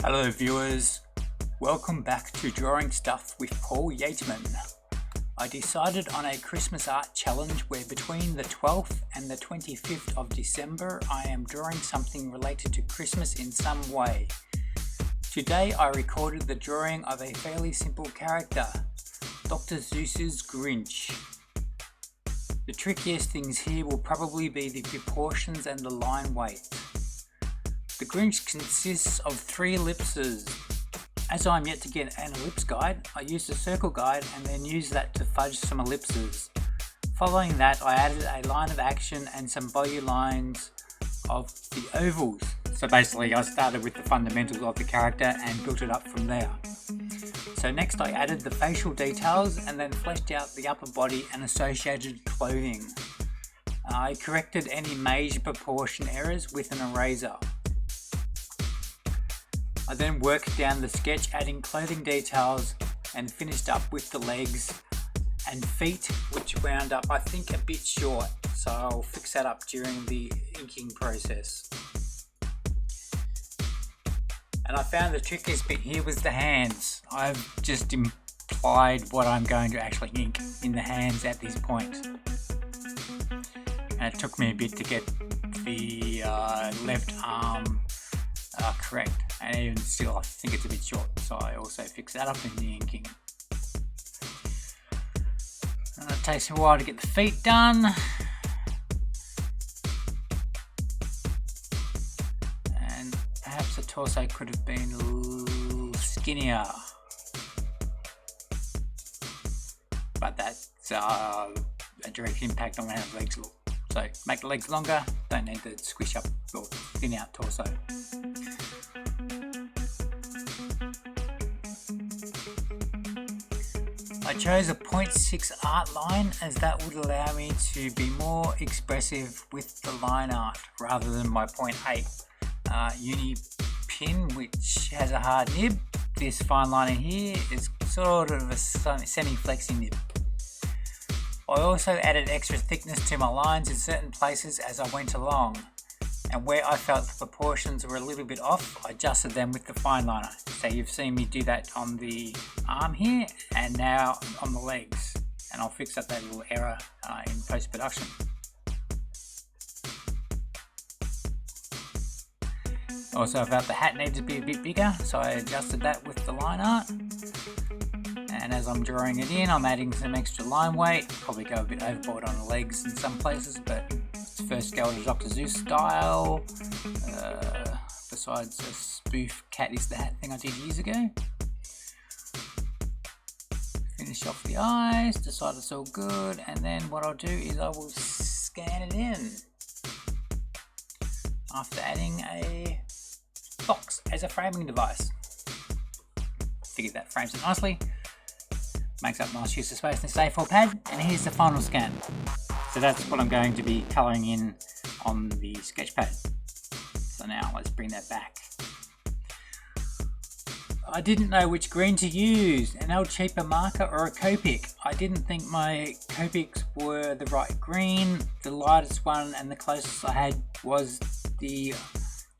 Hello viewers, welcome back to Drawing Stuff with Paul Yateman. I decided on a Christmas art challenge where between the 12th and the 25th of December I am drawing something related to Christmas in some way. Today I recorded the drawing of a fairly simple character, Doctor Seuss's Grinch. The trickiest things here will probably be the proportions and the line weight. The Grinch consists of 3 ellipses. As I'm yet to get an ellipse guide, I used a circle guide and then used that to fudge some ellipses. Following that, I added a line of action and some body lines of the ovals. So basically I started with the fundamentals of the character and built it up from there. So next I added the facial details and then fleshed out the upper body and associated clothing. I corrected any major proportion errors with an eraser. I then worked down the sketch adding clothing details and finished up with the legs and feet, which wound up I think a bit short, so I'll fix that up during the inking process. And I found the trickiest bit here was the hands. I've just implied what I'm going to actually ink in the hands at this point. And it took me a bit to get the left arm correct, and even still I think it's a bit short, so I also fix that up in the inking. And it takes a while to get the feet done, and perhaps the torso could have been a little skinnier, but that's a direct impact on how the legs look. So make the legs longer, don't need to squish up or thin out torso. I chose a 0.6 art line as that would allow me to be more expressive with the line art rather than my 0.8 uni pin, which has a hard nib. This fine line in here is sort of a semi-flexi nib. I also added extra thickness to my lines in certain places as I went along, and where I felt the proportions were a little bit off, I adjusted them with the fine liner. So you've seen me do that on the arm here and now on the legs, and I'll fix up that little error in post-production. Also I felt the hat needed to be a bit bigger, so I adjusted that with the line art. And as I'm drawing it in, I'm adding some extra line weight, probably go a bit overboard on the legs in some places, but it's first go to Doctor Seuss style, besides a spoof cat is the hat thing I did years ago. Finish off the eyes, decide it's all good, and then what I'll do is I will scan it in after adding a box as a framing device. Figured that frames it nicely. Makes up nice use of space in this A4 pad, and here's the final scan. So that's what I'm going to be colouring in on the sketch pad. So now let's bring that back. I didn't know which green to use, an El Cheaper marker or a Copic. I didn't think my Copics were the right green. The lightest one and the closest I had was the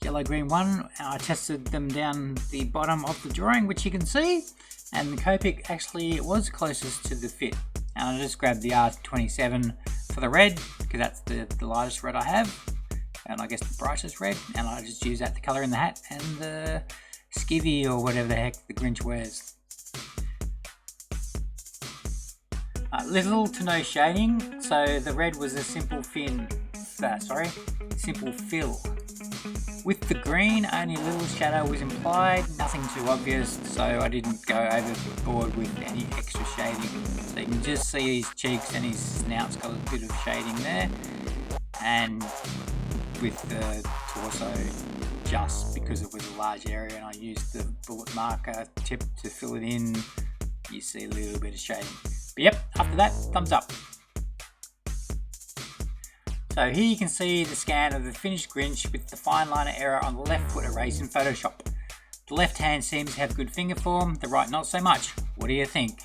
yellow-green one. I tested them down the bottom of the drawing, which you can see. And the Copic actually was closest to the fit. And I just grabbed the R27 for the red, because that's the lightest red I have, and I guess the brightest red, and I just use that to colour in the hat and the skivvy or whatever the heck the Grinch wears. Little to no shading, so the red was a simple simple fill. With the green, only a little shadow was implied, nothing too obvious, so I didn't go overboard with any extra shading. So you can just see his cheeks and his snout's got a bit of shading there, and with the torso, just because it was a large area and I used the bullet marker tip to fill it in, you see a little bit of shading. But yep, after that, thumbs up. So here you can see the scan of the finished Grinch with the fine liner error on the left foot erased in Photoshop. The left hand seems to have good finger form, the right not so much. What do you think?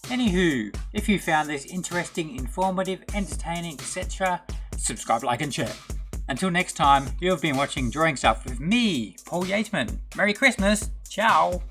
Anywho, if you found this interesting, informative, entertaining, etc., subscribe, like and share. Until next time, you have been watching Drawing Stuff with me, Paul Yateman. Merry Christmas! Ciao!